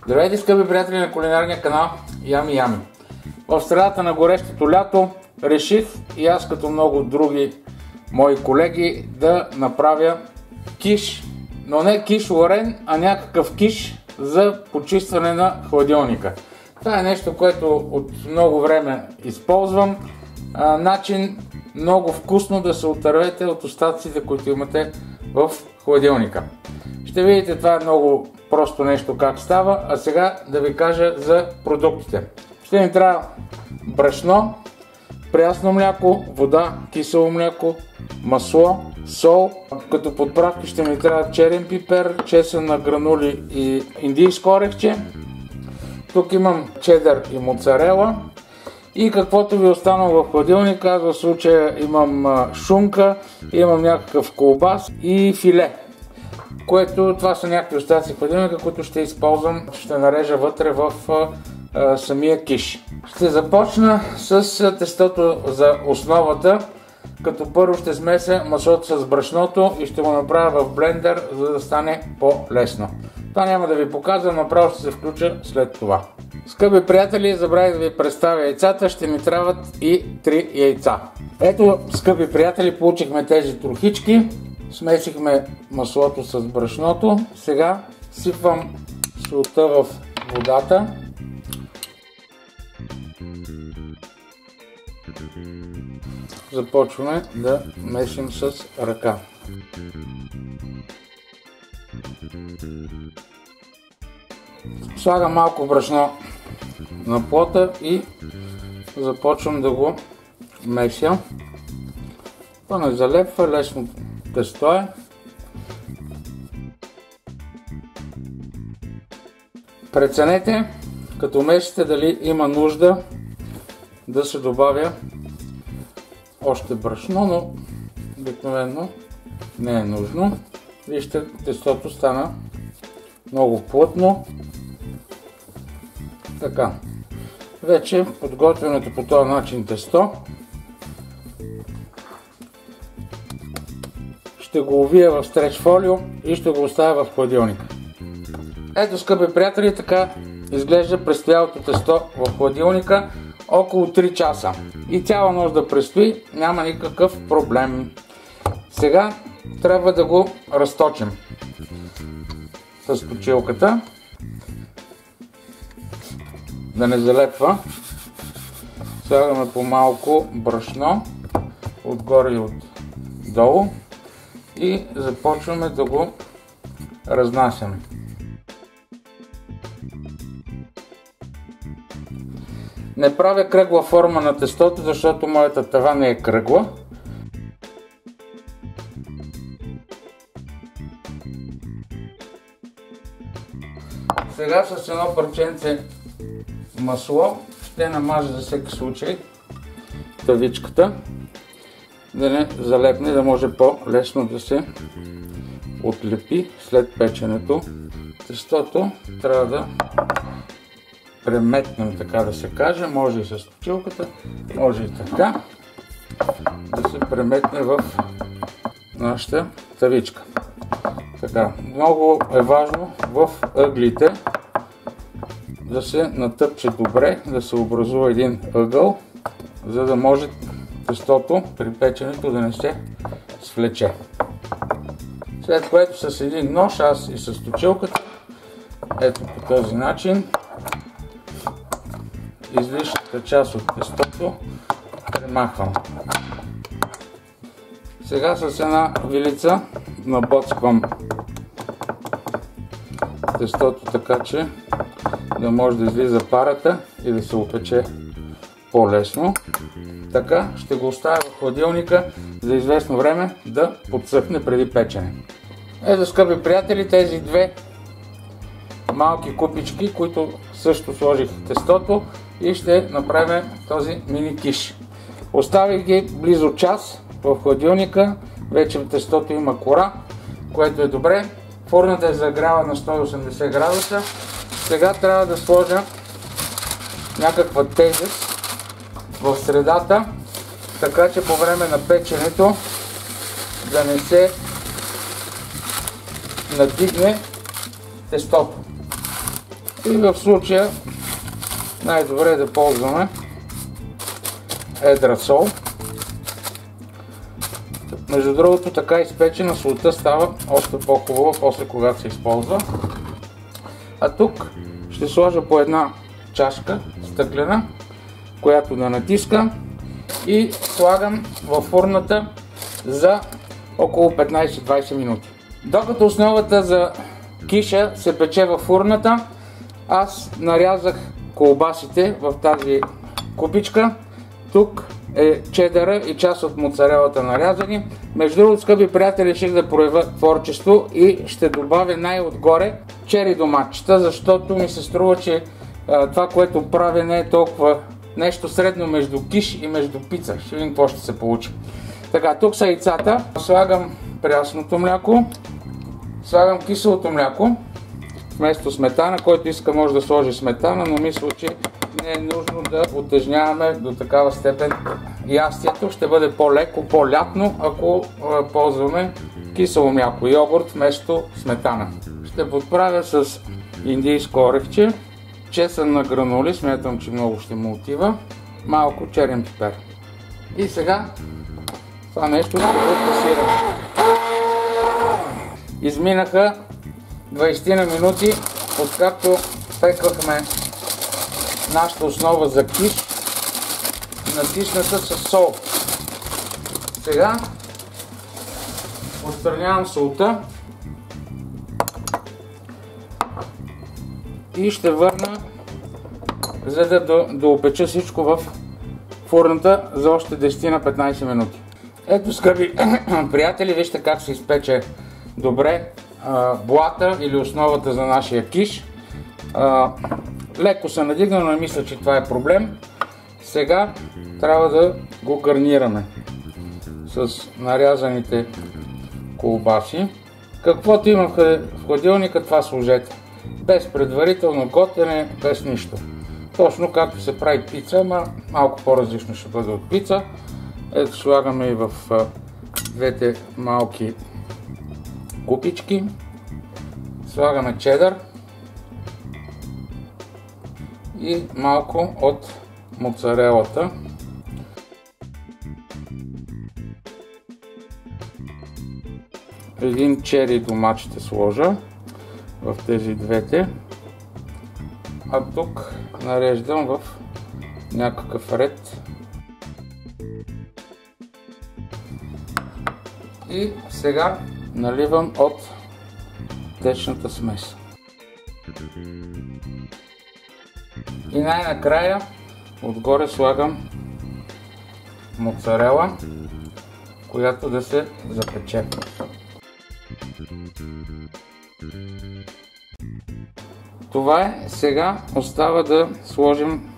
Здравейте, скъпи приятели на кулинарния канал Ями Ями. В средата на горещото лято реших и аз като много други мои колеги да направя киш, но не киш варен, а някакъв киш за почистване на хладилника. Това е нещо, което от много време използвам. Начин много вкусно да се отървете от остатъците, които имате в хладилника. Ще видите, това е много просто нещо как става, а сега да ви кажа за продуктите. Ще ни трябва брашно, прясно мляко, вода, кисело мляко, масло, сол. Като подправки ще ни трябва черен пипер, чесън на гранули и индийско орехче. Тук имам чедър и моцарела. И каквото ви останало в хладилника, аз в случая имам шунка, имам някакъв колбас и филе. Това са някакви остатъци в хладилника, които ще използвам, ще нарежа вътре в самия киш. Ще започна с тестото за основата, като първо ще смеся маслото с брашното и ще го направя в блендер, за да стане по-лесно. Това няма да ви показвам, направо ще се включа след това. Скъпи приятели, забравих да ви представя яйцата, ще ми трябват и 3 яйца. Ето, скъпи приятели, получихме тези трохички, смесихме маслото с брашното. Сега сипвам солта в водата. Започваме да месим с ръка. Слагам малко брашно на плота и започвам да го меся. Това не залепва, лесно тесто е. Преценете, като месите, дали има нужда да се добавя още брашно, но обикновено не е нужно. Вижте, тестото стана много плътно. Така, вече подготвеното по този начин тесто ще го увия в стреч фолио и ще го оставя в хладилника. Ето, скъпи приятели, така изглежда престоялото тесто в хладилника около 3 часа. И цяла нощ да престои, няма никакъв проблем. Сега трябва да го разточим с точилката, да не залепва. Слагаме по малко брашно отгоре и отдолу и започваме да го разнасяме. Не правя кръгла форма на тестото, защото моята тава не е кръгла. Сега с едно парченце масло ще намажа за всеки случай тавичката, да не залепне, да може по-лесно да се отлепи след печенето. Тестото трябва да преметнем, така да се каже, може и с точилката, може и така, да се преметне в нашата тавичка. Така, много е важно в ъглите да се натъпче добре, да се образува един ъгъл, за да може тестото при печенето да не се свлече. След което с един нож, аз и с точилката, ето по този начин, излишната част от тестото премахвам. Сега с една вилица набоцквам тестото така, че да може да излиза парата и да се опече по-лесно. Така ще го оставя в хладилника за известно време да подсъхне преди печене. Ето, скъпи приятели, тези две малки купички, които също сложих тестото, и ще направим този мини киш. Оставих ги близо час в хладилника, вече в тестото има кора, което е добре. Фурната е загряла на 180 градуса. Сега трябва да сложа някаква тежест в средата, така че по време на печенето да не се надигне тестото. И в случая най-добре е да ползваме едра сол. Между другото, така изпечена солта става още по-хубава после когато се използва. А тук ще сложа по една чашка стъклена, която да натискам и слагам във фурната за около 15-20 минути. Докато основата за киша се пече във фурната, аз нарязах колбасите в тази купичка. Тук е чедъра и част от моцарелата нарязани. Между другото, скъпи приятели, реших да проявя творчество и ще добавя най-отгоре чери доматчета, защото ми се струва, че това, което правя, не е толкова нещо средно между киш и между пица. Ще видим какво ще се получи. Така, тук са яйцата. Слагам прясното мляко. Слагам киселото мляко вместо сметана. Който иска може да сложи сметана, но мисля, че не е нужно да утежняваме до такава степен ястието. Ще бъде по-леко, по-лятно, ако ползваме кисело мляко, йогурт вместо сметана. Ще подправя с индийско орехче, чесън на гранули, смятам, че много ще му отива, малко черен пипер. И сега това нещо ще го пасираме. Изминаха 20 на минути, откакто пекахме нашата основа за киш, натисната с сол. Сега отстранявам солта и ще върна, за да доопеча всичко в фурната за още 10 на 15 минути. Ето, скъпи приятели, вижте как се изпече добре блата или основата за нашия киш. Леко се надигна, но не мисля, че това е проблем. Сега трябва да го гарнираме с нарязаните колбаси. Каквото има в хладилника, това сложете. Без предварително готвене, без нищо. Точно както се прави пица, ама малко по-различно ще бъде от пица. Ето, слагаме и в двете малки купички. Слагаме чедър и малко от моцарелата. Един чери домат ще сложа в тези двете, а тук нареждам в някакъв ред. И сега наливам от течната смес. И най-накрая отгоре слагам моцарела, която да се запече. Това е. Сега остава да сложим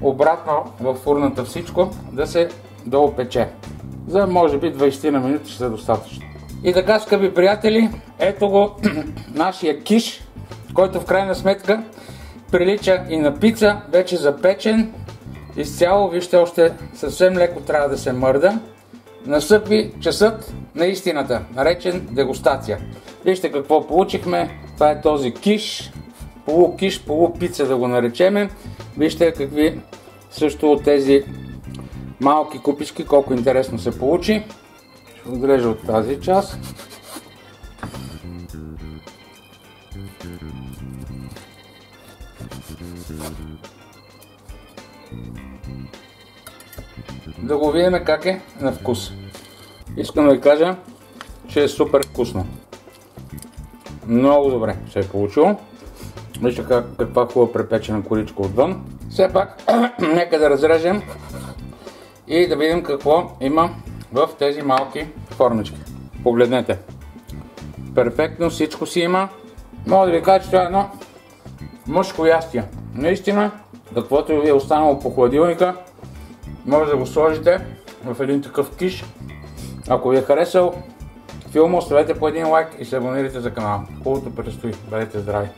обратно във фурната всичко, да се доопече. За може би 20 на минути ще е достатъчно. И така, скъпи приятели, ето го нашия киш, който в крайна сметка прилича и на пица, вече запечен изцяло. Вижте, още съвсем леко трябва да се мърда. Настъпи часът на истината, наречен дегустация. Вижте какво получихме. Това е този киш, полукиш, полупица да го наречеме. Вижте какви също от тези малки купички, колко интересно се получи. Ще отрежа от тази част. Да го видим как е на вкус. Искам да ви кажа, че е супер вкусно. Много добре се е получило. Вижте каква хубава препечена коричка отвън. Все пак, нека да разрежем и да видим какво има в тези малки формички. Погледнете. Перфектно всичко си има. Мога да ви кажа, че това е едно мъжко ястие. Наистина, каквото ви е останало по хладилника, може да го сложите в един такъв киш. Ако ви е харесал филма, оставете по един лайк и се абонирайте за канала. Хубавото предстои. Бъдете здрави!